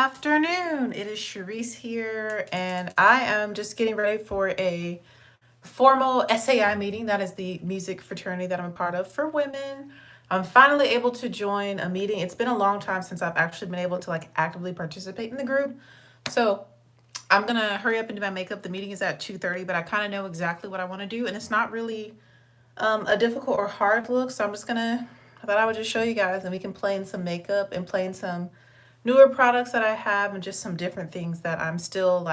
afternoon. It is Charisse here, and I am just getting ready for a formal SAI meeting. That is the music fraternity that I'm a part of for women. I'm finally able to join a meeting. It's been a long time since I've actually been able to actively participate in the group. So I'm gonna hurry up and do my makeup. The meeting is at 2:30, but I kind of know exactly what I want to do, and it's not really a difficult or hard look. So I thought I would just show you guys, and we can play in some makeup and play in some newer products that I have and just some different things that I'm still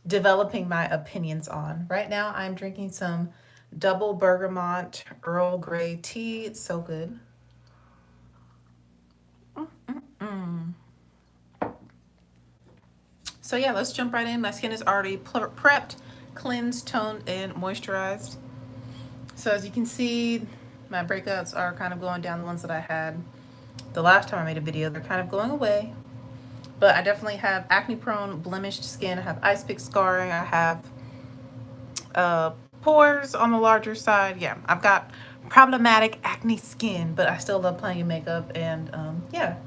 developing my opinions on. Right now, I'm drinking some double bergamot Earl Grey tea. It's so good. Mm. So, yeah, let's jump right in. My skin is already prepped, cleansed, toned, and moisturized. So, as you can see, my breakouts are kind of going down, the ones that I had the last time I made a video. They're kind of going away. But I definitely have acne prone, blemished skin. I have ice pick scarring. I have uh, pores on the larger side. Yeah, I've got problematic acne skin, but I still love playing in makeup. And yeah,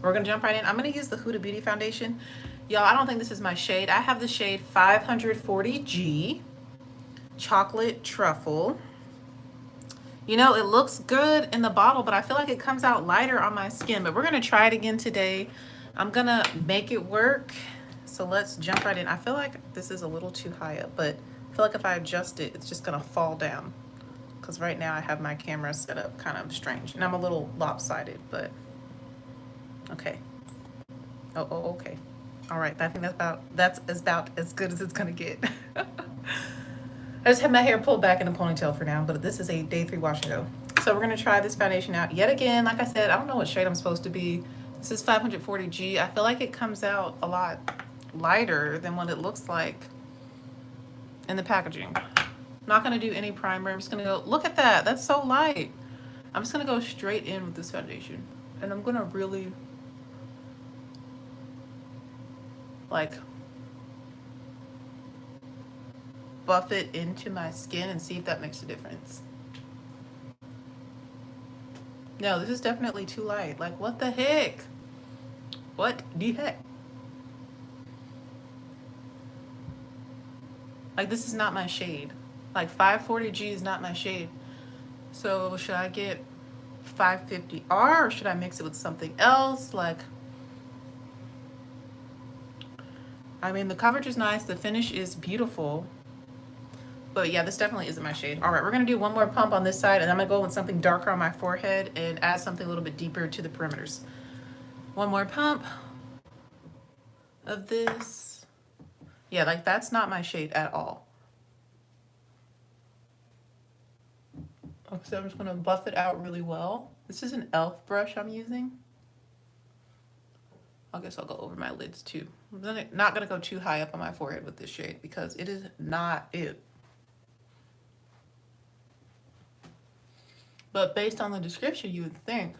we're gonna jump right in. I'm gonna use the Huda Beauty foundation. Y'all, I don't think this is my shade. I have the shade 540G, Chocolate Truffle. You know, it looks good in the bottle, but I feel like it comes out lighter on my skin. But we're gonna try it again today. I'm gonna make it work. So let's jump right in. I feel like this is a little too high up, but I feel like if I adjust it, it's just gonna fall down. Because right now I have my camera set up kind of strange. And I'm a little lopsided, but okay. Okay. All right, I think that's about as good as it's gonna get. I just have my hair pulled back in a ponytail for now, but this is a day 3 wash and go. So we're gonna try this foundation out yet again. Like I said, I don't know what shade I'm supposed to be. This is 540G. I feel like it comes out a lot lighter than what it looks like in the packaging. I'm not gonna do any primer. I'm just gonna go, look at that, that's so light. I'm just gonna go straight in with this foundation. And I'm gonna really buff it into my skin and see if that makes a difference. No, this is definitely too light. Like, what the heck? What the heck? Like, this is not my shade. Like, 540G is not my shade. So, should I get 550R or should I mix it with something else? Like, I mean, the coverage is nice. The finish is beautiful. But yeah, this definitely isn't my shade. All right, we're going to do one more pump on this side, and I'm going to go with something darker on my forehead and add something a little bit deeper to the perimeters. One more pump of this. Yeah, like that's not my shade at all. Okay, so I'm just going to buff it out really well. This is an e.l.f. brush I'm using. I guess I'll go over my lids too. I'm not going to go too high up on my forehead with this shade because it is not it. But based on the description, you would think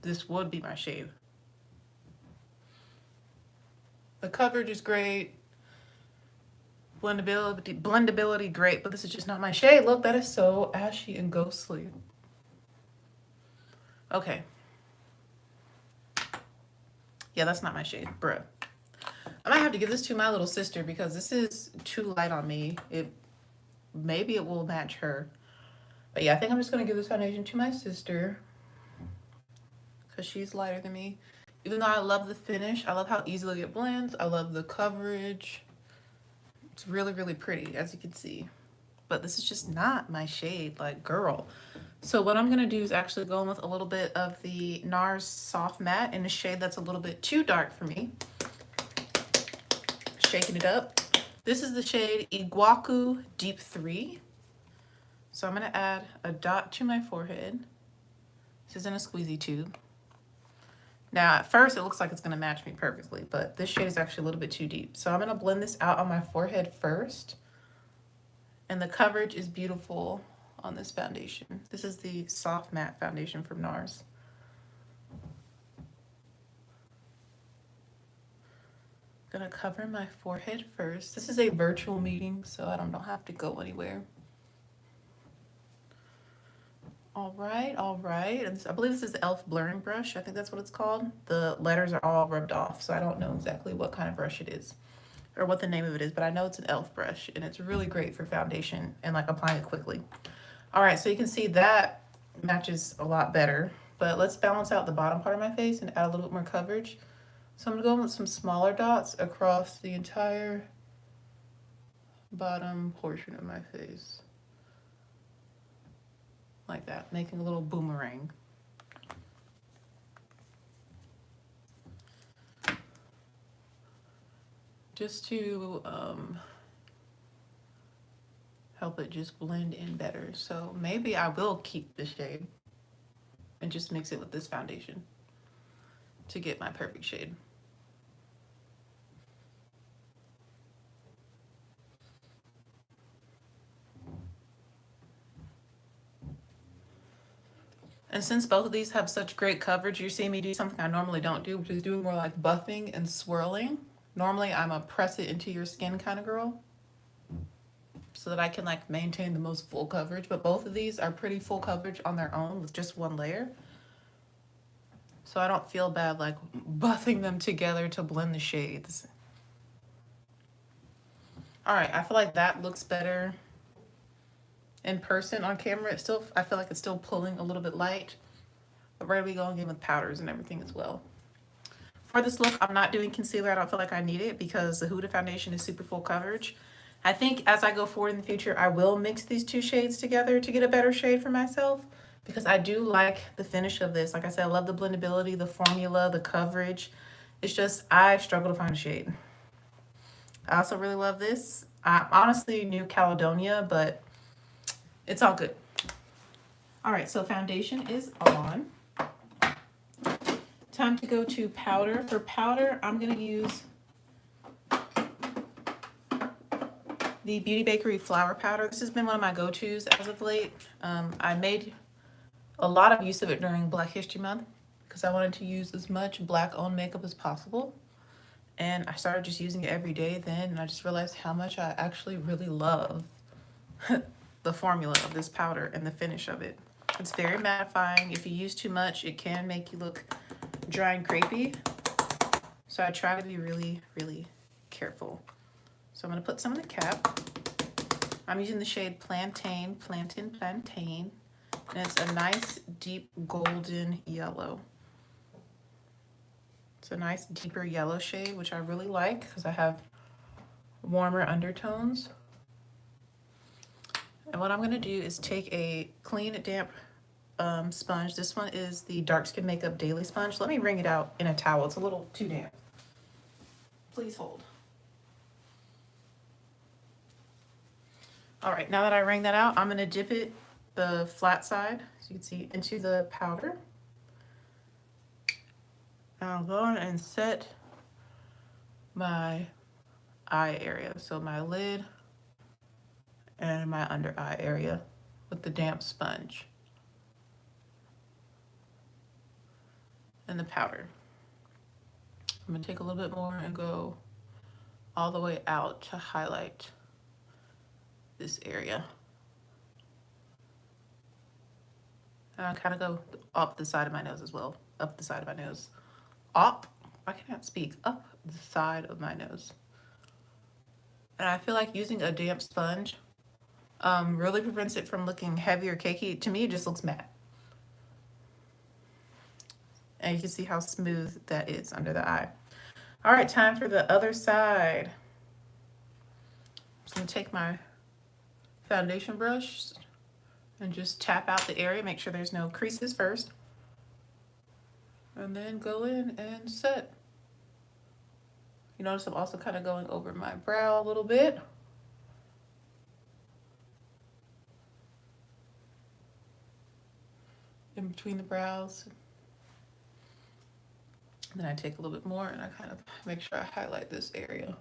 this would be my shade. The coverage is great. Blendability great, but this is just not my shade. Look, that is so ashy and ghostly. Okay. Yeah, that's not my shade, bruh. I might have to give this to my little sister because this is too light on me. Maybe it will match her. But yeah, I think I'm just gonna give this foundation to my sister because she's lighter than me. Even though I love the finish, I love how easily it blends. I love the coverage. It's really, really pretty, as you can see. But this is just not my shade, like, girl. So what I'm gonna do is actually go in with a little bit of the NARS Soft Matte in a shade that's a little bit too dark for me. Shaking it up. This is the shade Iguaku Deep 3. So I'm gonna add a dot to my forehead. This is in a squeezy tube. Now, at first, it looks like it's gonna match me perfectly, but this shade is actually a little bit too deep. So I'm gonna blend this out on my forehead first. And the coverage is beautiful on this foundation. This is the Soft Matte foundation from NARS. Gonna cover my forehead first. This is a virtual meeting, so I don't have to go anywhere. All right. And I believe this is the e.l.f. blurring brush. I think that's what it's called. The letters are all rubbed off, so I don't know exactly what kind of brush it is or what the name of it is, but I know it's an e.l.f. brush, and it's really great for foundation and like applying it quickly. All right, so you can see that matches a lot better, but let's balance out the bottom part of my face and add a little bit more coverage. So I'm gonna go with some smaller dots across the entire bottom portion of my face. Like that, making a little boomerang. Just to help it just blend in better. So maybe I will keep the shade and just mix it with this foundation to get my perfect shade. And since both of these have such great coverage, you're seeing me do something I normally don't do, which is doing more like buffing and swirling. Normally I'm a press it into your skin kind of girl so that I can like maintain the most full coverage, but both of these are pretty full coverage on their own with just one layer. So I don't feel bad like buffing them together to blend the shades. All right, I feel like that looks better in person. On camera, it's still, I feel like it's still pulling a little bit light, but we're gonna be going in with powders and everything as well. For this look, I'm not doing concealer. I don't feel like I need it because the Huda foundation is super full coverage. I think as I go forward in the future, I will mix these two shades together to get a better shade for myself because I do like the finish of this. Like I said, I love the blendability, the formula, the coverage. It's just, I struggle to find a shade. I also really love this. I honestly knew Caledonia, but it's all good. All right, so foundation is on. Time to go to powder. For powder, I'm gonna use the Beauty Bakery Flour Powder. This has been one of my go-tos as of late. I made a lot of use of it during Black History Month because I wanted to use as much Black-owned makeup as possible. And I started just using it every day then, and I just realized how much I actually really love the formula of this powder and the finish of it. It's very mattifying. If you use too much, it can make you look dry and crepey. So I try to be really, really careful. So I'm gonna put some in the cap. I'm using the shade Plantain, and it's a nice deep golden yellow. It's a nice deeper yellow shade, which I really like because I have warmer undertones. And what I'm gonna do is take a clean, damp sponge. This one is the Dark Skin Makeup Daily Sponge. Let me wring it out in a towel. It's a little too damp. Please hold. All right, now that I wring that out, I'm gonna dip it, the flat side, as you can see, into the powder. I'll go on and set my eye area. So my lid and my under eye area with the damp sponge and the powder. I'm gonna take a little bit more and go all the way out to highlight this area. And I kind of go up the side of my nose as well, up the side of my nose. Up, I cannot speak, up the side of my nose. And I feel like using a damp sponge really prevents it from looking heavy or cakey. To me, it just looks matte. And you can see how smooth that is under the eye. All right, time for the other side. I'm just gonna take my foundation brush and just tap out the area, make sure there's no creases first. And then go in and set. You notice I'm also kind of going over my brow a little bit. In between the brows. And then I take a little bit more and I kind of make sure I highlight this area.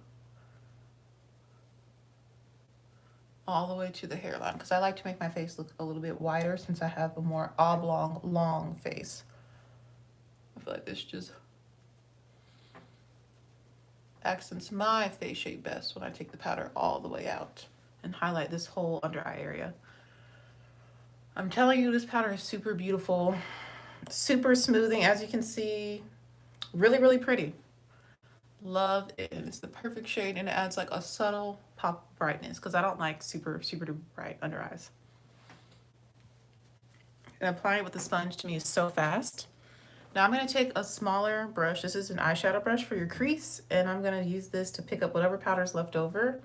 All the way to the hairline, because I like to make my face look a little bit wider since I have a more oblong, long face. I feel like this just accents my face shape best when I take the powder all the way out and highlight this whole under eye area. All right, I'm telling you, this powder is super beautiful, super smoothing, as you can see. Really, really pretty. Love it. It's the perfect shade and it adds like a subtle pop of brightness because I don't like super, super duper bright under eyes. And applying it with the sponge to me is so fast. Now I'm going to take a smaller brush. This is an eyeshadow brush for your crease, and I'm going to use this to pick up whatever powder's left over.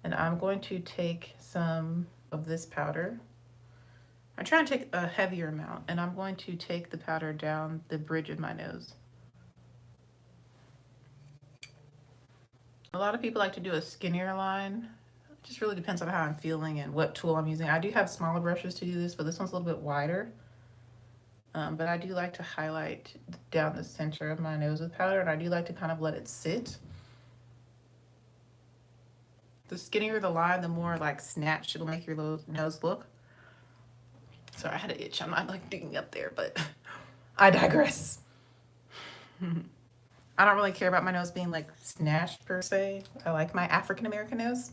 And I'm going to take some of this powder. I try and take a heavier amount, and I'm going to take the powder down the bridge of my nose. A lot of people like to do a skinnier line. It just really depends on how I'm feeling and what tool I'm using. I do have smaller brushes to do this, but this one's a little bit wider. But I do like to highlight down the center of my nose with powder, and I do like to kind of let it sit. The skinnier the line, the more like snatched it'll make your nose look. Sorry, I had an itch. I'm not like digging up there, but I digress. I don't really care about my nose being like snatched per se. I like my African American nose.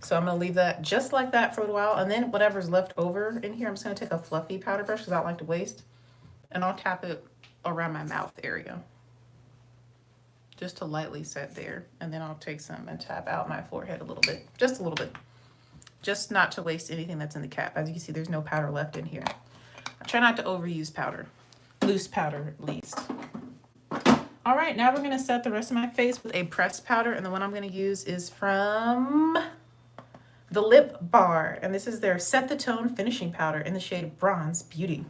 So I'm gonna leave that just like that for a little while. And then whatever's left over in here, I'm just gonna take a fluffy powder brush because I don't like to waste. And I'll tap it around my mouth area. Just to lightly set there. And then I'll take some and tap out my forehead a little bit. Just a little bit. Just not to waste anything that's in the cap. As you can see, there's no powder left in here. I try not to overuse powder. Loose powder, at least. All right, now we're gonna set the rest of my face with a pressed powder. And the one I'm gonna use is from the Lip Bar, and this is their Set the Tone finishing powder in the shade Bronze Beauty.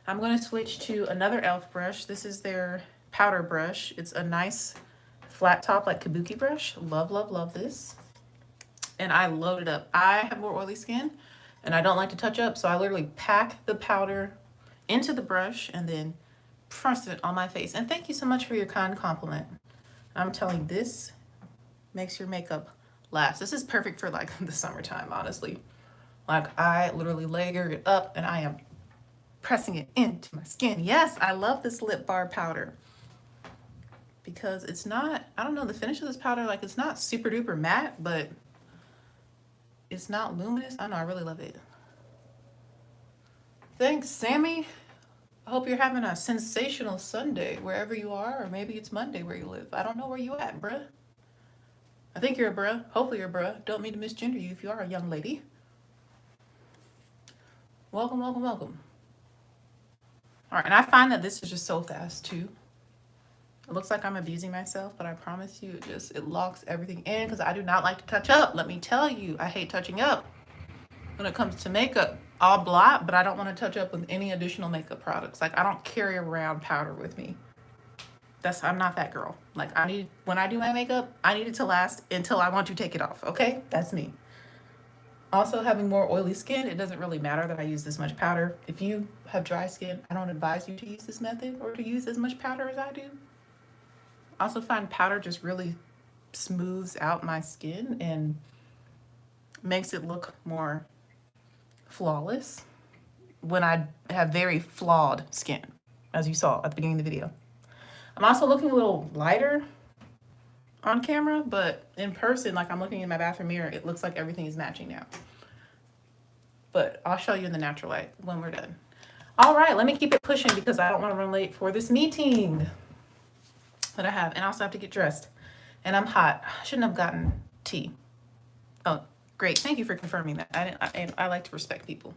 I'm going to switch to another e.l.f. brush. This is their powder brush. It's a nice flat top like kabuki brush. Love, love, love this. And I load it up. I have more oily skin and I don't like to touch up, so I literally pack the powder into the brush and then press it on my face. And thank you so much for your kind compliment. I'm telling you, this makes your makeup last. This is perfect for like the summertime, honestly. Like I literally layer it up and I am pressing it into my skin. Yes, I love this Lip Bar powder because it's not, I don't know, the finish of this powder, like it's not super duper matte, but it's not luminous. I don't know, I really love it. Thanks, Sammy. I hope you're having a sensational Sunday wherever you are, or maybe it's Monday where you live. I don't know where you at, bruh. I think you're a bruh. Hopefully you're a bruh. Don't mean to misgender you if you are a young lady. Welcome, welcome, welcome. All right, and I find that this is just so fast too. It looks like I'm abusing myself, but I promise you it locks everything in because I do not like to touch up. Let me tell you, I hate touching up when it comes to makeup. I'll blot, but I don't want to touch up with any additional makeup products. Like I don't carry around powder with me. I'm not that girl. Like when I do my makeup, I need it to last until I want to take it off, okay? That's me. Also, having more oily skin, it doesn't really matter that I use this much powder. If you have dry skin, I don't advise you to use this method or to use as much powder as I do. I also find powder just really smooths out my skin and makes it look more flawless when I have very flawed skin, as you saw at the beginning of the video. I'm also looking a little lighter on camera, but in person, like I'm looking in my bathroom mirror, it looks like everything is matching now. But I'll show you in the natural light when we're done. All right, let me keep it pushing because I don't want to run late for this meeting that I have. And I also have to get dressed. And I'm hot. I shouldn't have gotten tea. Oh, great. Thank you for confirming that. I like to respect people.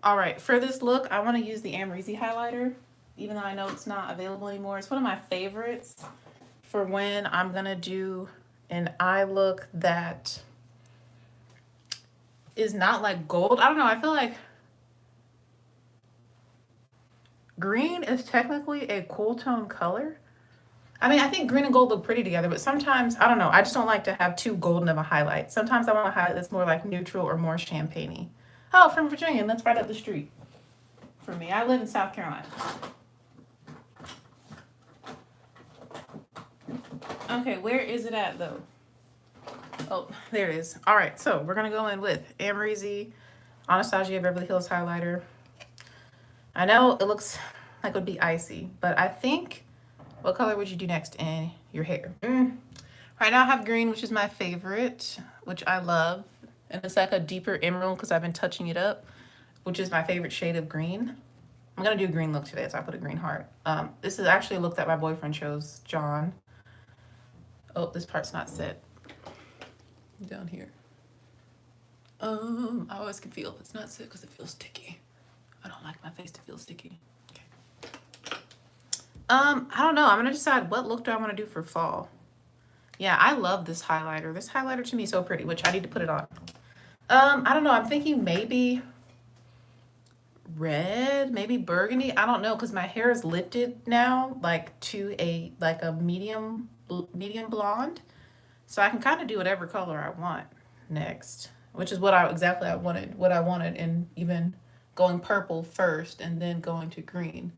All right, for this look, I want to use the Amrezy highlighter, even though I know it's not available anymore. It's one of my favorites for when I'm going to do an eye look that is not like gold. I don't know. I feel like green is technically a cool tone color. I mean, I think green and gold look pretty together, but sometimes, I don't know. I just don't like to have too golden of a highlight. Sometimes I want a highlight that's more like neutral or more champagne-y. Oh, from Virginia. That's right up the street for me. I live in South Carolina. Okay, where is it at though? Oh, there it is. All right, so we're gonna go in with Amrezy Anastasia Beverly Hills highlighter. I know it looks like it would be icy, but I think, what color would you do next in your hair? Right now I have green, which is my favorite, which I love. And it's like a deeper emerald because I've been touching it up, which is my favorite shade of green. I'm gonna do a green look today, so I put a green heart. This is actually a look that my boyfriend chose, John. Oh, this part's not set. Down here. I always can feel it's not set because it feels sticky. I don't like my face to feel sticky. Okay. I don't know. I'm gonna decide what look do I want to do for fall. Yeah, I love this highlighter. This highlighter to me is so pretty, which I need to put it on. I don't know. I'm thinking maybe red, maybe burgundy. I don't know because my hair is lifted now, like to a medium blonde, so I can kind of do whatever color I want next, which is what I wanted, and even going purple first and then going to green.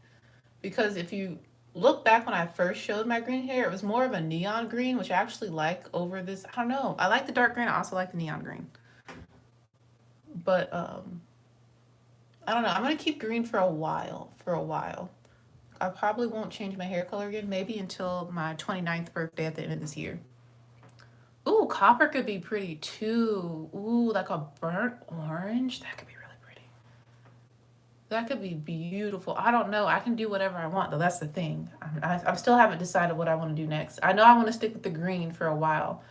Because if you look back when I first showed my green hair, it was more of a neon green, which I actually like over this. I don't know. I like the dark green. I also like the neon green. But I don't know. I'm gonna keep green for a while. I probably won't change my hair color again, maybe until my 29th birthday at the end of this year. Ooh, copper could be pretty too. Ooh, like a burnt orange. That could be really pretty. That could be beautiful. I don't know. I can do whatever I want, though. That's the thing. I still haven't decided what I want to do next. I know I want to stick with the green for a while.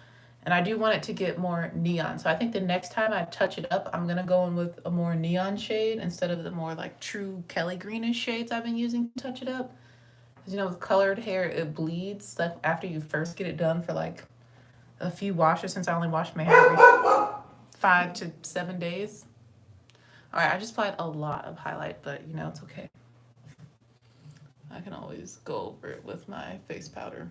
And I do want it to get more neon. So I think the next time I touch it up, I'm going to go in with a more neon shade instead of the more like true Kelly greenish shades I've been using to touch it up. Because, you know, with colored hair, it bleeds like after you first get it done for like a few washes, since I only wash my hair every 5 to 7 days. All right, I just applied a lot of highlight, but you know, it's okay. I can always go over it with my face powder.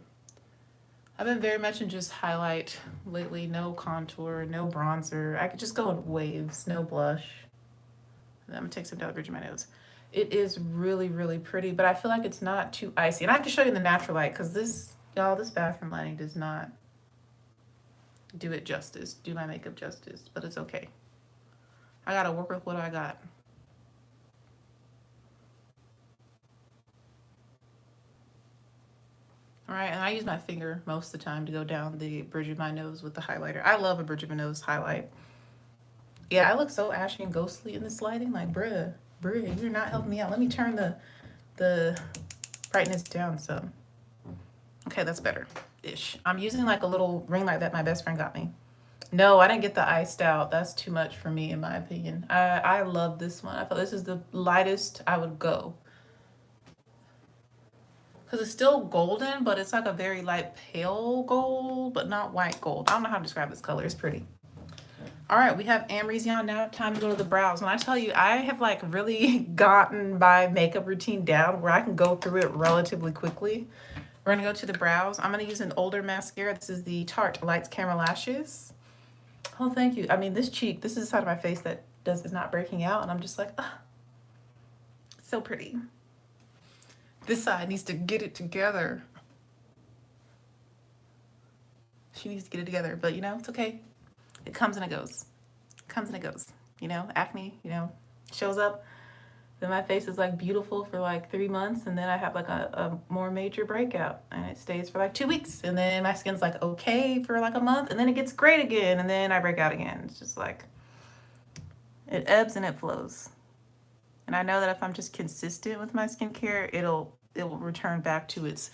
I've been very much in just highlight lately. No contour, no bronzer. I could just go in waves, no blush. I'm gonna take some down the bridge of my nose. It is really, really pretty, but I feel like it's not too icy. And I have to show you in the natural light because this bathroom lighting does not do my makeup justice, but it's okay. I gotta work with what I got. All right, and I use my finger most of the time to go down the bridge of my nose with the highlighter. I love a bridge of a nose highlight. Yeah, I look so ashy and ghostly in this lighting. Like, bruh, you're not helping me out. Let me turn the brightness down some. Okay, that's better-ish. I'm using like a little ring light that my best friend got me. No, I didn't get the iced out. That's too much for me, in my opinion. I love this one. I feel this is the lightest I would go. Because it's still golden, but it's like a very light pale gold, but not white gold. I don't know how to describe this color. It's pretty. All right, we have Amrezy on now. Time to go to the brows. When I tell you, I have like really gotten my makeup routine down where I can go through it relatively quickly. We're gonna go to the brows. I'm gonna use an older mascara. This is the Tarte Lights Camera Lashes. Oh, thank you. I mean, this cheek, this is the side of my face that is not breaking out, and I'm just like, ah, so pretty. This side needs to get it together. She needs to get it together, but you know, it's okay. It comes and it goes. It comes and it goes. You know, acne, you know, shows up. Then my face is like beautiful for like 3 months, and then I have like a more major breakout, and it stays for like 2 weeks, and then my skin's like okay for like a month, and then it gets great again, and then I break out again. It's just like it ebbs and it flows. And I know that if I'm just consistent with my skincare, it will return back to its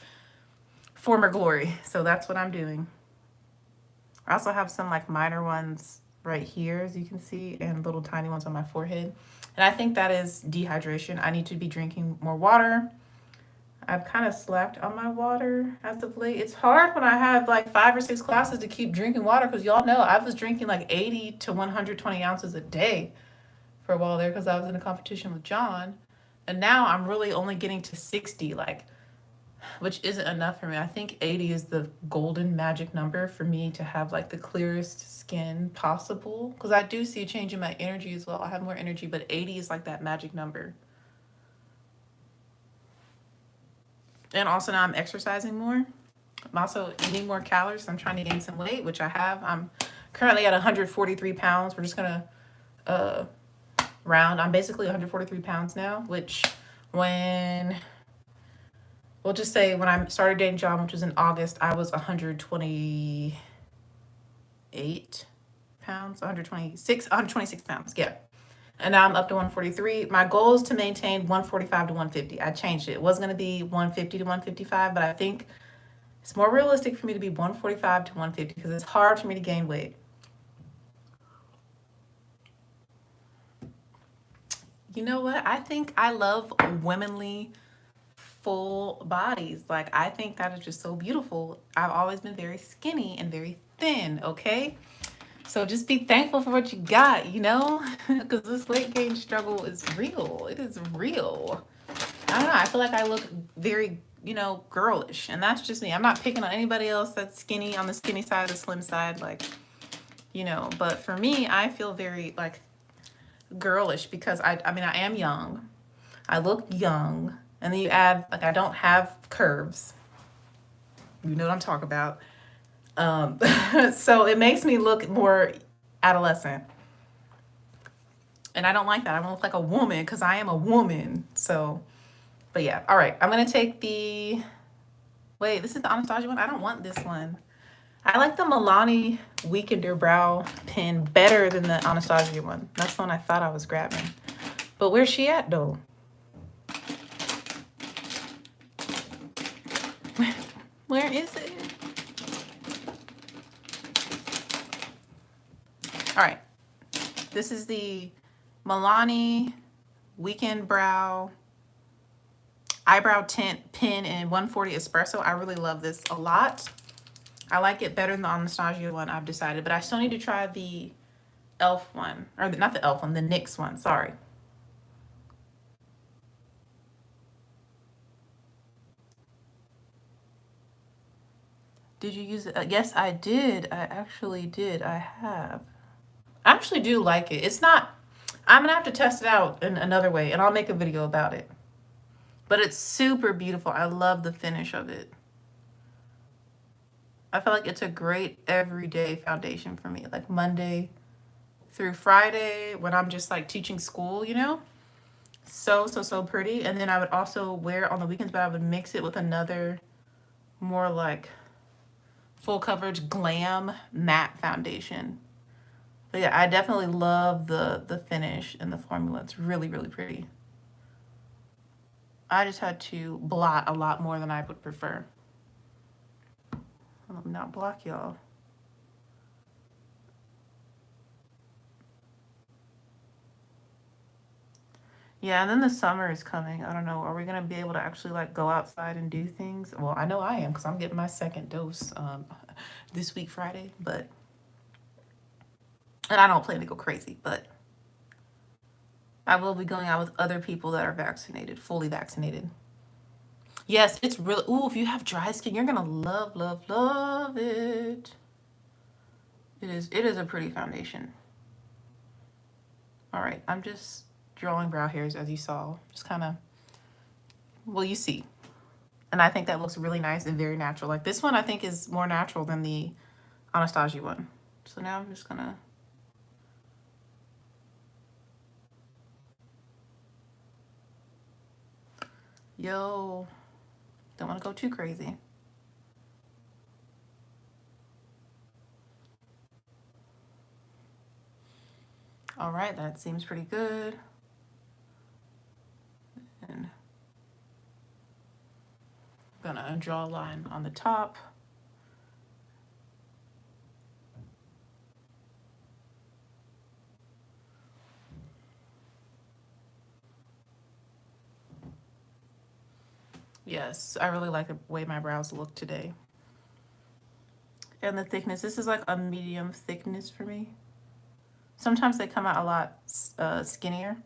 former glory. So that's what I'm doing. I also have some like minor ones right here, as you can see, and little tiny ones on my forehead. And I think that is dehydration. I need to be drinking more water. I've kind of slacked on my water as of late. It's hard when I have like 5 or 6 classes to keep drinking water, because y'all know I was drinking like 80 to 120 ounces a day for a while there because I was in a competition with John. And now I'm really only getting to 60, like, which isn't enough for me. I think 80 is the golden magic number for me to have like the clearest skin possible, because I do see a change in my energy as well. I have more energy, but 80 is like that magic number. And also now I'm exercising more. I'm also eating more calories. So I'm trying to gain some weight, which I have. I'm currently at 143 pounds. We're just gonna round. I'm basically 143 pounds now, which we'll just say when I started dating John, which was in August, I was 128 pounds, 126 pounds. Yeah. And now I'm up to 143. My goal is to maintain 145 to 150. I changed it. It was going to be 150 to 155, but I think it's more realistic for me to be 145 to 150 because it's hard for me to gain weight. You know what? I think I love womanly full bodies. Like, I think that is just so beautiful. I've always been very skinny and very thin, okay? So just be thankful for what you got, you know? Because this weight gain struggle is real. It is real. I don't know. I feel like I look very, girlish. And that's just me. I'm not picking on anybody else that's skinny, on the skinny side, the slim side. Like, but for me, I feel very, like, girlish because I mean, I am young. I look young. And then you add, like, I don't have curves. You know what I'm talking about. So it makes me look more adolescent. And I don't like that. I don't look like a woman because I am a woman. So, but yeah. All right. I'm going to take the, wait, this is the Anastasia one? I don't want this one. I like the Milani Weekender Brow Pen better than the Anastasia one. That's the one I thought I was grabbing. But where's she at, though? Where is it? All right. This is the Milani Weekend Brow Eyebrow Tint Pen in 140 Espresso. I really love this a lot. I like it better than the Anastasia one, I've decided. But I still need to try the e.l.f. one. Or not the e.l.f. one, the NYX one. Sorry. Did you use it? Yes, I did. I actually did. I have. I actually do like it. It's not, I'm going to have to test it out in another way, and I'll make a video about it. But it's super beautiful. I love the finish of it. I feel like it's a great everyday foundation for me. Like Monday through Friday when I'm just like teaching school, So pretty. And then I would also wear it on the weekends, but I would mix it with another more like full coverage glam matte foundation. But yeah, I definitely love the finish and the formula. It's really, really pretty. I just had to blot a lot more than I would prefer. Let me not block y'all. Yeah, and then the summer is coming. I don't know. Are we going to be able to actually like go outside and do things? Well, I know I am because I'm getting my second dose this week, Friday. And I don't plan to go crazy, but I will be going out with other people that are vaccinated, fully vaccinated. Yes, it's really, ooh, if you have dry skin, you're going to love, love, love it. It is a pretty foundation. All right, I'm just drawing brow hairs as you saw. Just kind of, well, you see. And I think that looks really nice and very natural. Like this one I think is more natural than the Anastasia one. So now I'm just gonna, don't want to go too crazy. All right, that seems pretty good. And I'm gonna draw a line on the top. Yes, I really like the way my brows look today. And the thickness, this is like a medium thickness for me. Sometimes they come out a lot skinnier.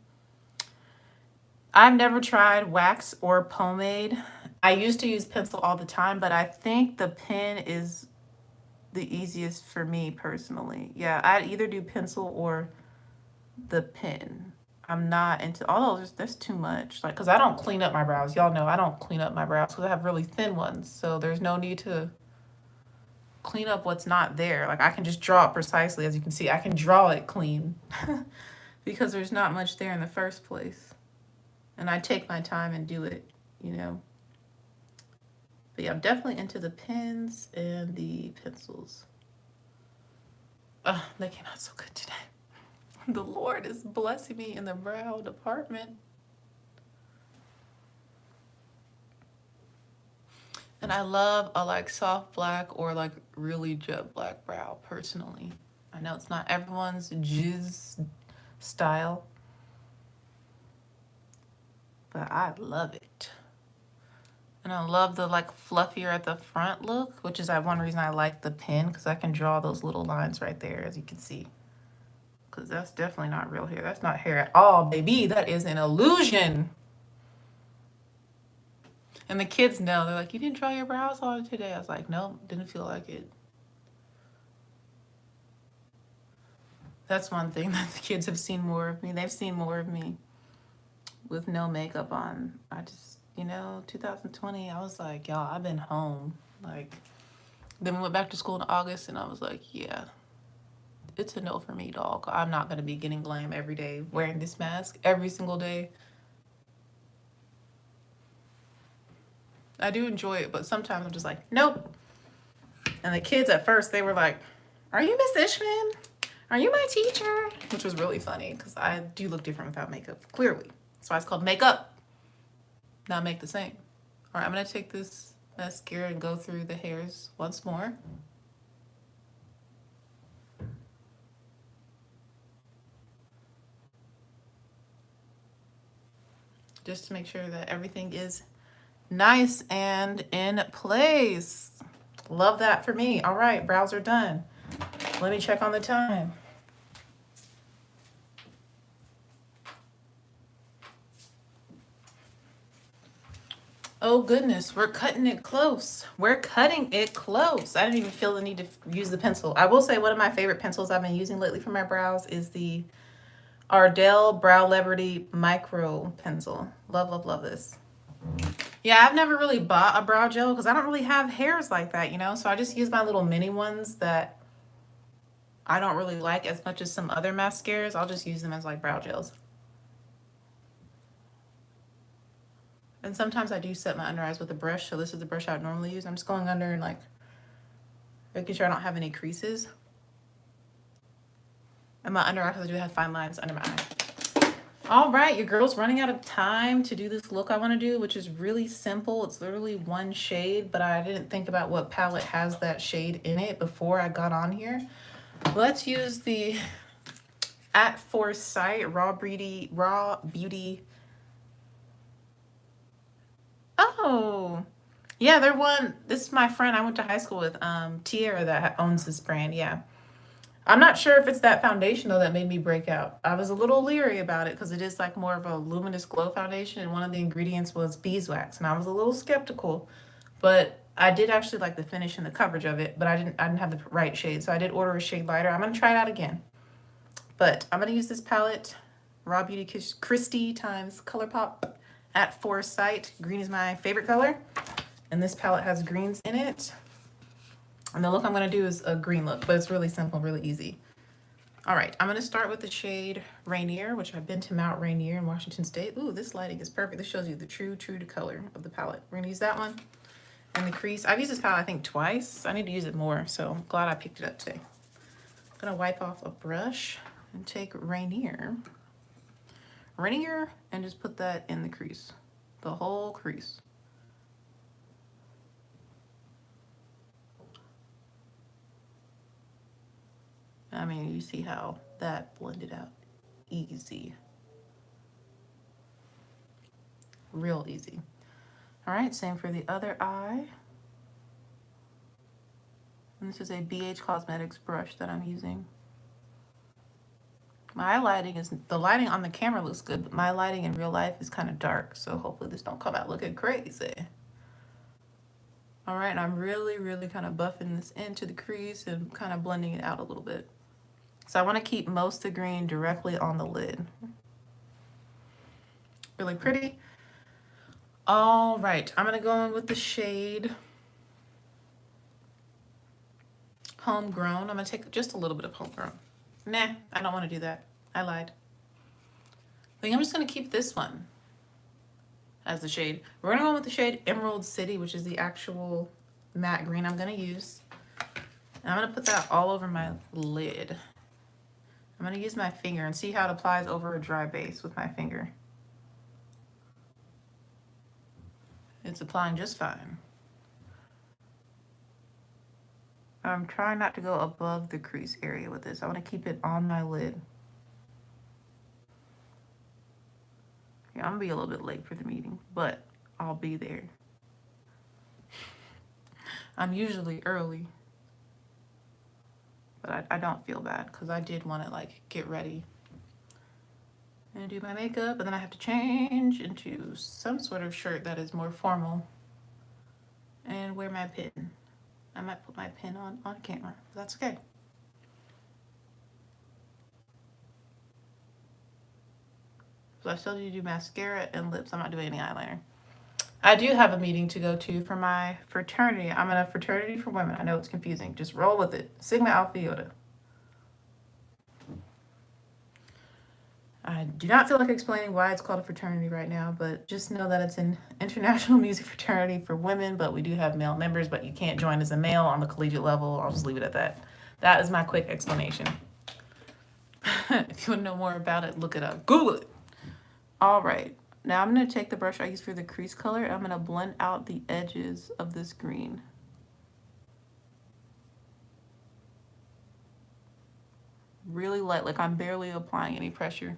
I've never tried wax or pomade. I used to use pencil all the time, but I think the pen is the easiest for me personally. Yeah, I'd either do pencil or the pen. I'm not into all those. That's too much. Like, because I don't clean up my brows. Y'all know I don't clean up my brows because I have really thin ones. So there's no need to clean up what's not there. Like, I can just draw it precisely. As you can see, I can draw it clean because there's not much there in the first place. And I take my time and do it, But yeah, I'm definitely into the pens and the pencils. They came out so good today. The Lord is blessing me in the brow department. And I love a like soft black or like really jet black brow personally. I know it's not everyone's jizz style, but I love it. And I love the like fluffier at the front look, which is one reason I like the pen, because I can draw those little lines right there, as you can see. Because that's definitely not real hair. That's not hair at all, baby. That is an illusion. And the kids know. They're like, you didn't draw your brows on today. I was like, nope, didn't feel like it. That's one thing that the kids have seen more of me. They've seen more of me with no makeup on. I just, 2020, I was like, y'all, I've been home. Like, then we went back to school in August, and I was like, yeah, it's a no for me, dog. I'm not going to be getting glam every day, wearing this mask every single day. I do enjoy it, but sometimes I'm just like, nope. And the kids at first, they were like, are you Miss Ishman? Are you my teacher? Which was really funny, because I do look different without makeup, clearly. That's why it's called makeup, not make the same. All right, I'm going to take this mascara and go through the hairs once more. Just to make sure that everything is nice and in place. Love that for me. All right, brows are done. Let me check on the time. Oh goodness, we're cutting it close. We're cutting it close. I didn't even feel the need to use the pencil. I will say one of my favorite pencils I've been using lately for my brows is the Ardell Brow Liberty Micro Pencil. Love, love, love this. Yeah, I've never really bought a brow gel because I don't really have hairs like that, So I just use my little mini ones that I don't really like as much as some other mascaras. I'll just use them as like brow gels. And sometimes I do set my under eyes with a brush. So this is the brush I would normally use. I'm just going under and like making sure I don't have any creases. And my under eyes, I do have fine lines under my eye. All right, your girl's running out of time to do this look I want to do, which is really simple. It's literally one shade, but I didn't think about what palette has that shade in it before I got on here. Let's use the At Foresight Raw Beauty. Oh, yeah, they're one. This is my friend I went to high school with, Tierra, that owns this brand. Yeah. I'm not sure if it's that foundation though that made me break out. I was a little leery about it because it is like more of a luminous glow foundation, and one of the ingredients was beeswax, and I was a little skeptical, but I did actually like the finish and the coverage of it, but I didn't have the right shade, so I did order a shade lighter. I'm gonna try it out again, but I'm gonna use this palette, Raw Beauty Christie times ColourPop At Foresight. Green is my favorite color, and this palette has greens in it. And the look I'm going to do is a green look, but it's really simple, really easy. All right, I'm going to start with the shade Rainier, which I've been to Mount Rainier in Washington State. Ooh, this lighting is perfect. This shows you the true to color of the palette. We're going to use that one. And the crease. I've used this palette, I think, twice. I need to use it more, so I'm glad I picked it up today. I'm going to wipe off a brush and take Rainier, and just put that in the crease, the whole crease. I mean, you see how that blended out easy. Real easy. All right, same for the other eye. And this is a BH Cosmetics brush that I'm using. My lighting is, the lighting on the camera looks good, but my lighting in real life is kind of dark, so hopefully this don't come out looking crazy. All right, and I'm really, really kind of buffing this into the crease and kind of blending it out a little bit. So I want to keep most of the green directly on the lid. Really pretty. All right, I'm going to go in with the shade Homegrown. I'm going to take just a little bit of Homegrown. Nah, I don't want to do that. I lied. I think I'm just going to keep this one as the shade. We're going to go with the shade Emerald City, which is the actual matte green I'm going to use. And I'm going to put that all over my lid. I'm going to use my finger and see how it applies over a dry base with my finger. It's applying just fine. I'm trying not to go above the crease area with this. I want to keep it on my lid. Yeah, I'm going to be a little bit late for the meeting, but I'll be there. I'm usually early, but I don't feel bad because I did want to like get ready and do my makeup, and then I have to change into some sort of shirt that is more formal and wear my pin. I might put my pin on camera, but that's okay. So I still need to do mascara and lips. I'm not doing any eyeliner. I do have a meeting to go to for my fraternity. I'm in a fraternity for women. I know it's confusing. Just roll with it. Sigma Alpha Iota. I do not feel like explaining why it's called a fraternity right now, but just know that it's an international music fraternity for women, but we do have male members, but you can't join as a male on the collegiate level. I'll just leave it at that. That is my quick explanation. If you want to know more about it, look it up. Google it. All right. Now I'm going to take the brush I used for the crease color. I'm going to blend out the edges of this green. Really light, like I'm barely applying any pressure.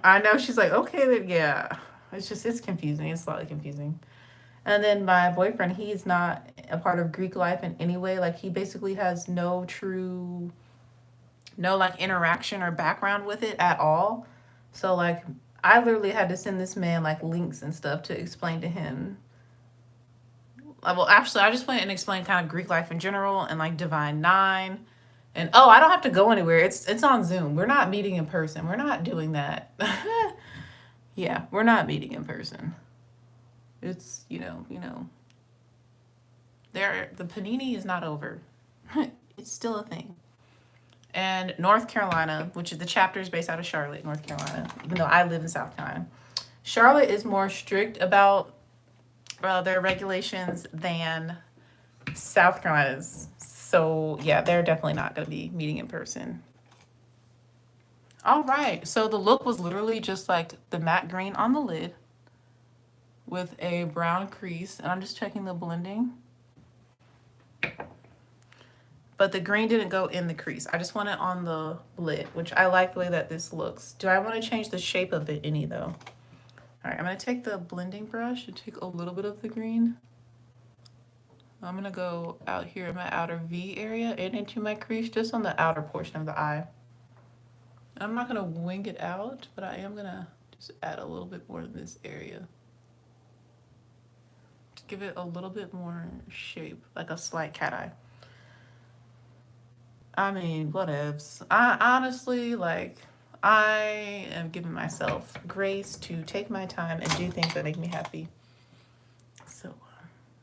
I know, she's like, okay, then yeah. It's confusing. It's slightly confusing. And then my boyfriend, he's not a part of Greek life in any way. Like he basically has no like interaction or background with it at all. So like I literally had to send this man like links and stuff to explain to him. Well, actually, I just went and explained kind of Greek life in general and like Divine Nine. And oh, I don't have to go anywhere. It's on Zoom. We're not meeting in person. We're not doing that. Yeah, we're not meeting in person. It's, the panini is not over. It's still a thing. And North Carolina, which is the chapter is based out of Charlotte, North Carolina, even though I live in South Carolina. Charlotte is more strict about their regulations than South Carolina's. So yeah, they're definitely not going to be meeting in person. All right, so the look was literally just like the matte green on the lid with a brown crease, and I'm just checking the blending. But the green didn't go in the crease. I just want it on the lid, which I like the way that this looks. Do I want to change the shape of it any though? All right, I'm going to take the blending brush and take a little bit of the green. I'm going to go out here in my outer V area and into my crease, just on the outer portion of the eye. I'm not going to wing it out, but I am going to just add a little bit more in this area. To give it a little bit more shape, like a slight cat eye. I mean, whatevs. I honestly, I am giving myself grace to take my time and do things that make me happy. So,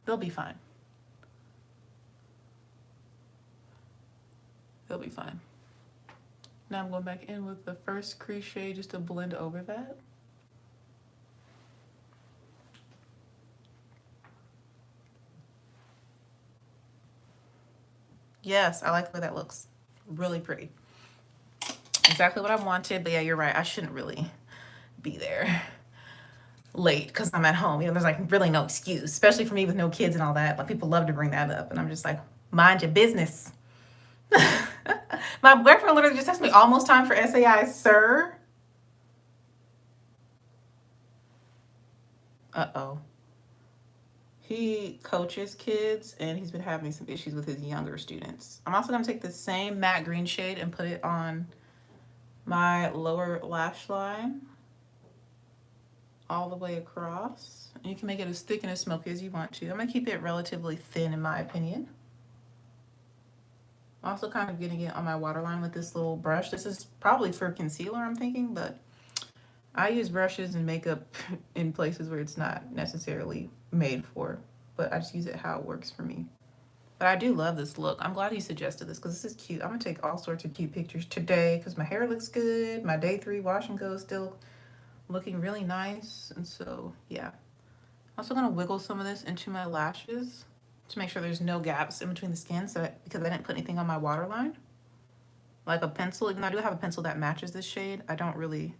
they'll be fine. They'll be fine. Now I'm going back in with the first crease shade just to blend over that. Yes, I like the way that looks. Really pretty. Exactly what I wanted, but yeah, you're right. I shouldn't really be there late because I'm at home. There's like really no excuse, especially for me with no kids and all that. Like people love to bring that up, and I'm just like, mind your business. My boyfriend literally just texted me, almost time for SAI, sir. Uh-oh. He coaches kids, and he's been having some issues with his younger students. I'm also going to take the same matte green shade and put it on my lower lash line all the way across. And you can make it as thick and as smoky as you want to. I'm going to keep it relatively thin, in my opinion. I'm also kind of getting it on my waterline with this little brush. This is probably for concealer, I'm thinking, but I use brushes and makeup in places where it's not necessarily made for, but I just use it how it works for me. But I do love this look. I'm glad he suggested this because this is cute. I'm going to take all sorts of cute pictures today because my hair looks good. My day 3 wash and go is still looking really nice. And so, yeah, Also gonna wiggle some of this into my lashes to make sure there's no gaps in between the skin, because I didn't put anything on my waterline. Like a pencil, even though I do have a pencil that matches this shade, I don't really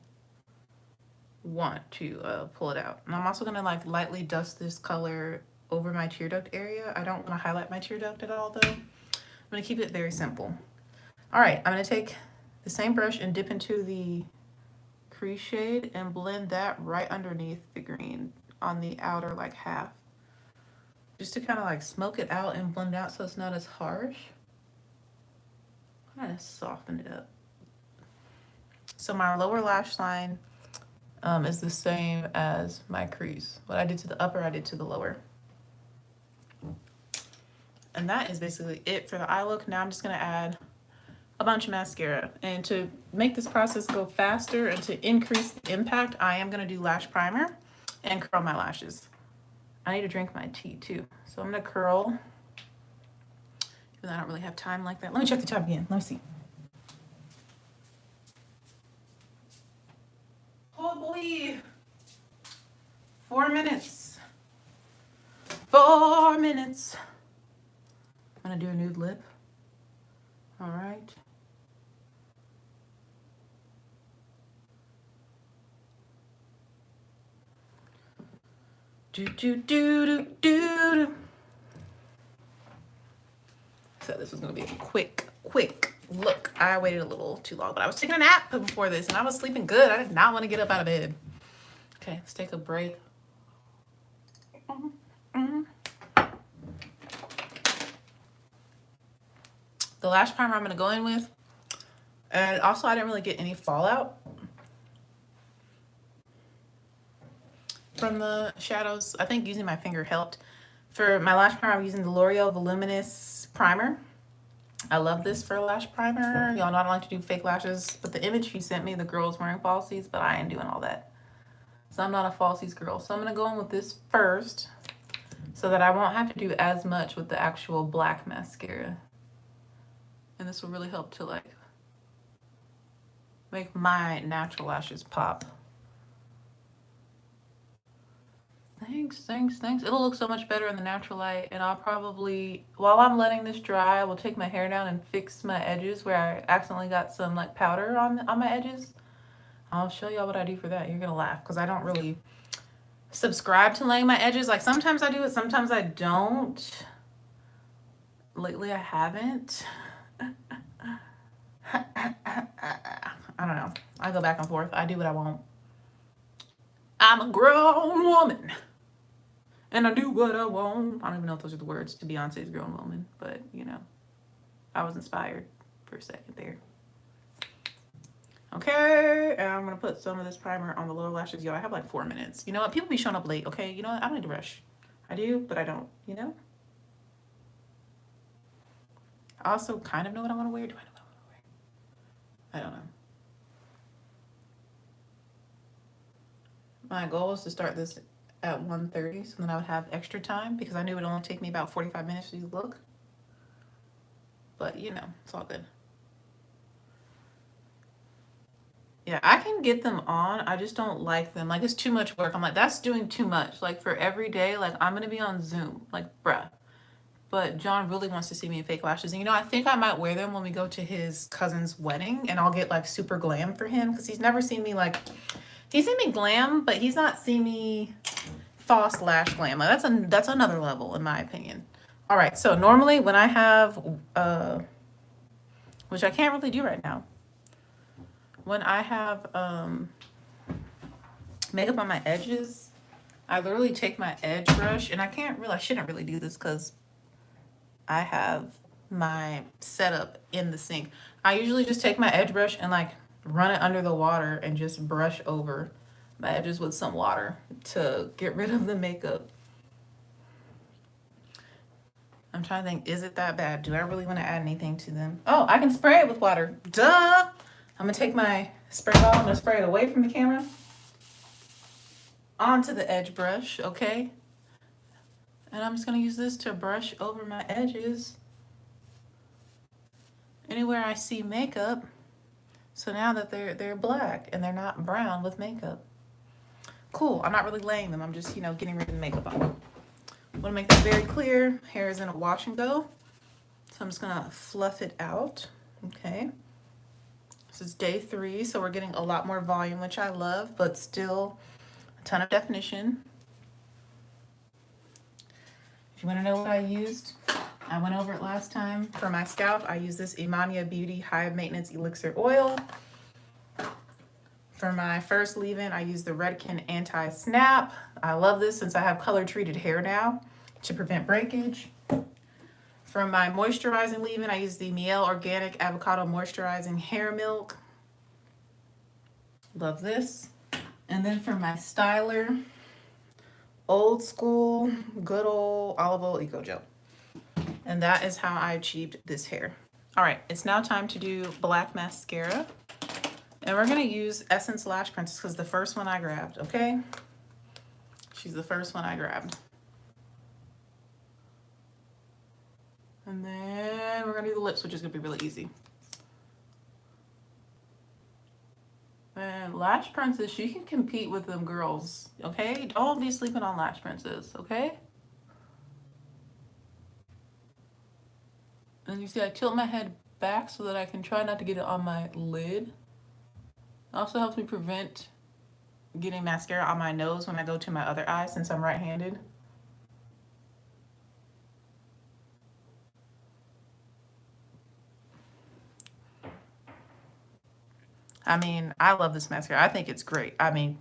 want to pull it out. And I'm also gonna like lightly dust this color over my tear duct area. I don't want to highlight my tear duct at all though. I'm gonna keep it very simple. All right, I'm gonna take the same brush and dip into the crease shade and blend that right underneath the green on the outer like half. Just to kind of like smoke it out and blend out so it's not as harsh. Kind of soften it up. So my lower lash line is the same as my crease. What I did to the upper, I did to the lower. And that is basically it for the eye look. Now I'm just gonna add a bunch of mascara. And to make this process go faster and to increase the impact, I am gonna do lash primer and curl my lashes. I need to drink my tea too. So I'm gonna curl, even though I don't really have time like that. Let me check the time again, let me see. Oh boy, 4 minutes. 4 minutes. I'm gonna do a nude lip. All right. Do do do do do. So this was gonna be a quick look. I waited a little too long, but I was taking a nap before this and I was sleeping good. I did not want to get up out of bed. Okay, let's take a break. The lash primer I'm gonna go in with, and also I didn't really get any fallout from the shadows. I think using my finger helped. For my lash primer, I'm using the L'Oreal Voluminous Primer. I love this for a lash primer. Y'all know I don't like to do fake lashes, but the image she sent me, the girl is wearing falsies, but I ain't doing all that. So I'm not a falsies girl. So I'm gonna go in with this first so that I won't have to do as much with the actual black mascara. And this will really help to like make my natural lashes pop. Thanks. It'll look so much better in the natural light, and I'll probably, while I'm letting this dry, I will take my hair down and fix my edges where I accidentally got some like powder on my edges. I'll show y'all what I do for that. You're gonna laugh because I don't really subscribe to laying my edges. Like sometimes I do it, sometimes I don't. Lately I haven't. I don't know. I go back and forth. I do what I want. I'm a grown woman. And I do what I want. I don't even know if those are the words to Beyonce's Grown Woman, but you know, I was inspired for a second there. Okay, and I'm gonna put some of this primer on the lower lashes. Yo, I have like 4 minutes. You know what? People be showing up late, okay? You know what? I don't need to rush. I do, but I don't, you know? I also kind of know what I wanna wear. Do I know what I wanna wear? I don't know. My goal is to start this at 1:30, so then I would have extra time because I knew it would only take me about 45 minutes to do the look. But you know, it's all good. Yeah, I can get them on. I just don't like them. Like it's too much work. I'm like, that's doing too much. Like for every day, like I'm gonna be on Zoom. Like, bruh. But John really wants to see me in fake lashes. And you know, I think I might wear them when we go to his cousin's wedding and I'll get like super glam for him because he's never seen me like, he's seen me glam, but he's not seen me false lash glam. Like, that's another level in my opinion. All right, so normally when I have, which I can't really do right now, when I have makeup on my edges, I literally take my edge brush, and I shouldn't really do this because I have my setup in the sink. I usually just take my edge brush and like run it under the water and just brush over my edges with some water to get rid of the makeup. I'm trying to think, is it that bad? Do I really want to add anything to them? Oh, I can spray it with water. Duh! I'm gonna take my spray bottle, I'm gonna spray it away from the camera onto the edge brush, okay? And I'm just gonna use this to brush over my edges anywhere I see makeup. So now that they're black and they're not brown with makeup. cool. I'm not really laying them. I'm just, you know, getting rid of the makeup on. I want to make that very clear. Hair is in a wash and go. So I'm just gonna fluff it out. Okay. This is day 3, so we're getting a lot more volume, which I love, but still a ton of definition. If you want to know what I used, I went over it last time. For my scalp, I use this Imania Beauty High Maintenance Elixir Oil. For my first leave-in, I use the Redken Anti-Snap. I love this since I have color-treated hair now to prevent breakage. For my moisturizing leave-in, I use the Miele Organic Avocado Moisturizing Hair Milk. Love this. And then for my styler, old school, good old olive oil eco gel. And that is how I achieved this hair. All right, it's now time to do black mascara. And we're gonna use Essence Lash Princess because the first one I grabbed, okay? She's the first one I grabbed. And then we're gonna do the lips, which is gonna be really easy. And Lash Princess, she can compete with them girls, okay? Don't be sleeping on Lash Princess, okay? And you see I tilt my head back so that I can try not to get it on my lid. It also helps me prevent getting mascara on my nose when I go to my other eye since I'm right-handed. I mean, I love this mascara. I think it's great. I mean,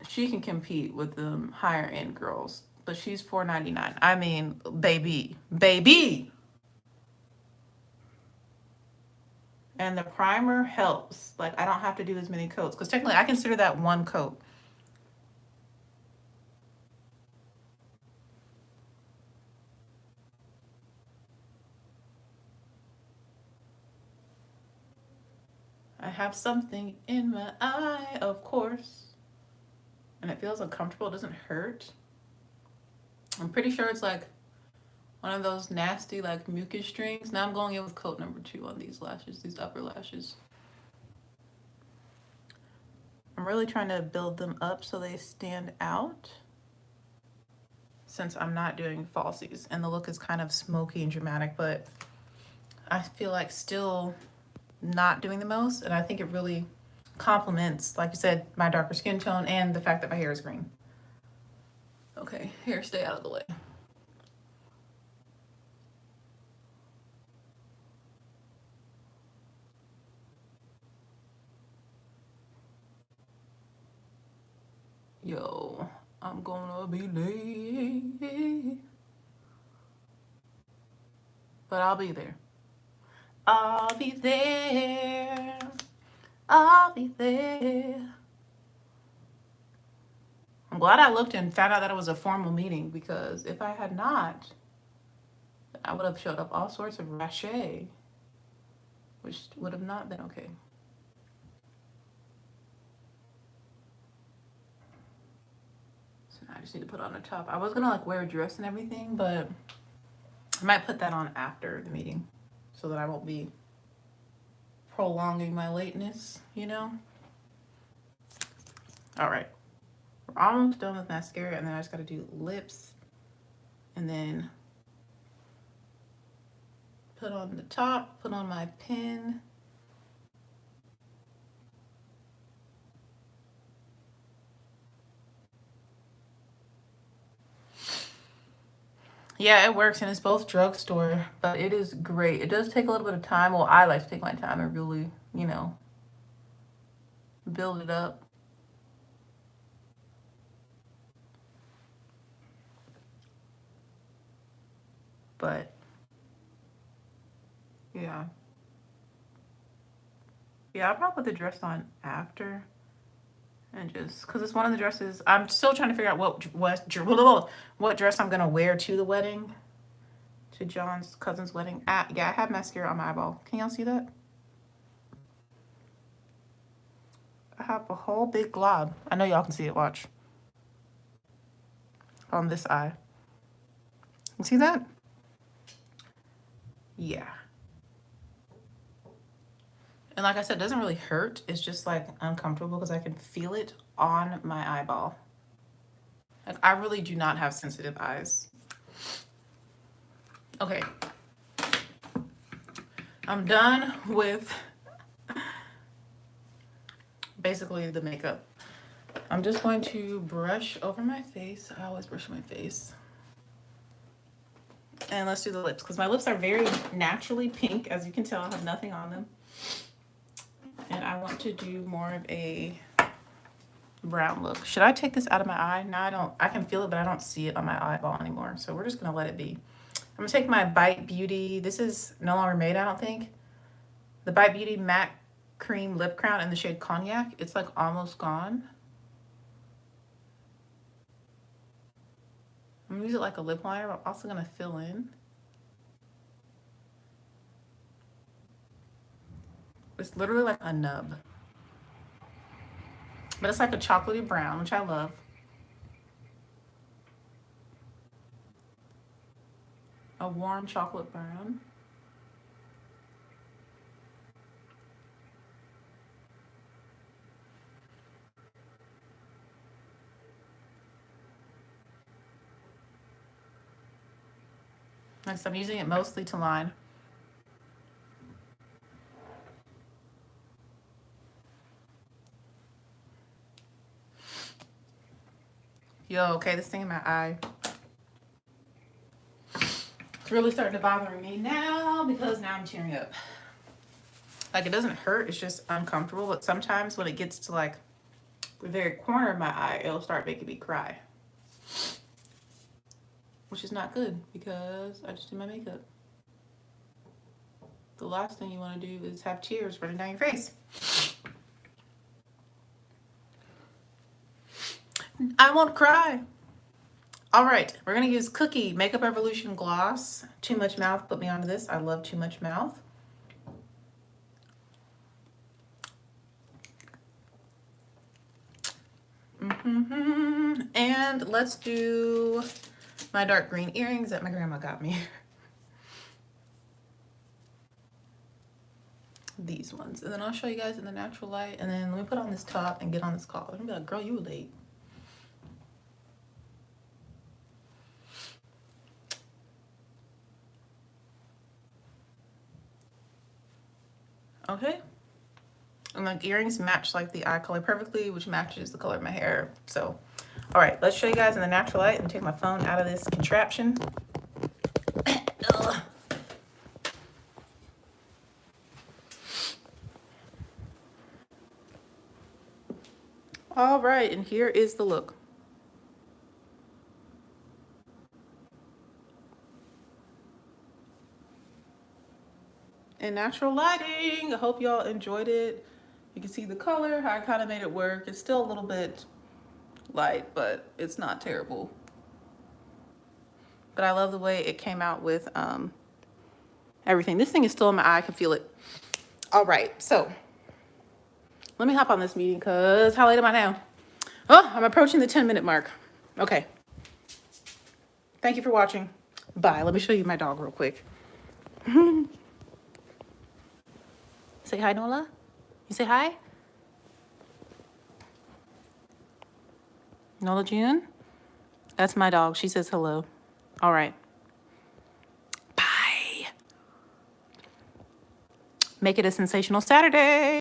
she can compete with the higher end girls, but she's $4.99. I mean, baby, baby. And the primer helps. Like, I don't have to do as many coats because technically I consider that one coat. I have something in my eye, of course. And it feels uncomfortable. It doesn't hurt. I'm pretty sure it's like one of those nasty like mucus strings. Now I'm going in with coat number 2 on these lashes, these upper lashes. I'm really trying to build them up so they stand out since I'm not doing falsies and the look is kind of smoky and dramatic, but I feel like still not doing the most, and I think it really complements, like you said, my darker skin tone and the fact that my hair is green. Okay, hair, stay out of the way. Yo, I'm gonna be late, but I'll be there. I'll be there. I'll be there. I'm glad I looked and found out that it was a formal meeting because if I had not, I would have showed up all sorts of rache, which would have not been okay. So now I just need to put on a top. I was gonna like wear a dress and everything, but I might put that on after the meeting so that I won't be prolonging my lateness, you know? All right, we're almost done with mascara, and then I just gotta do lips and then put on the top, put on my pin. Yeah, it works, and it's both drugstore, but it is great. It does take a little bit of time. Well, I like to take my time and really, you know, build it up. But yeah. Yeah, I'll probably put the dress on after. And just because it's one of the dresses, I'm still trying to figure out what dress I'm gonna wear to the wedding, to John's cousin's wedding. Yeah, I have mascara on my eyeball. Can y'all see that? I have a whole big glob. I know y'all can see it. Watch. On this eye. You see that? Yeah. And like I said, it doesn't really hurt. It's just like uncomfortable because I can feel it on my eyeball. Like, I really do not have sensitive eyes. Okay. I'm done with basically the makeup. I'm just going to brush over my face. I always brush my face. And let's do the lips, because my lips are very naturally pink. As you can tell, I have nothing on them. And I want to do more of a brown look. Should I take this out of my eye? No, I can feel it, but I don't see it on my eyeball anymore. So we're just gonna let it be. I'm gonna take my Bite Beauty. This is no longer made, I don't think. The Bite Beauty Matte Cream Lip Crown in the shade Cognac. It's like almost gone. I'm gonna use it like a lip liner, but I'm also gonna fill in. It's literally like a nub. But it's like a chocolatey brown, which I love. A warm chocolate brown. Next, I'm using it mostly to line. Yo, okay, this thing in my eye. It's really starting to bother me now because now I'm tearing up. Like, it doesn't hurt, it's just uncomfortable. But sometimes when it gets to like the very corner of my eye, it'll start making me cry. Which is not good because I just did my makeup. The last thing you want to do is have tears running down your face. I won't cry. All right, we're gonna use Cookie Makeup Revolution Gloss. Too Much Mouth put me onto this. I love Too Much Mouth. And let's do my dark green earrings that my grandma got me. These ones. And then I'll show you guys in the natural light. And then let me put on this top and get on this call. I'm gonna be like, girl, you were late. Okay. And like earrings match like the eye color perfectly, which matches the color of my hair. So, all right, let's show you guys in the natural light and take my phone out of this contraption. All right, and here is the look. In natural lighting, I hope y'all enjoyed it. You can see the color, how I kind of made it work. It's still a little bit light, but it's not terrible. But I love the way it came out with everything. This thing is still in my eye, I can feel it. All right, so let me hop on this meeting because how late am I now? Oh, I'm approaching the 10-minute mark. Okay. Thank you for watching. Bye. Let me show you my dog real quick. Say hi, Nola. You say hi? Nola June? That's my dog. She says hello. All right. Bye. Make it a sensational Saturday.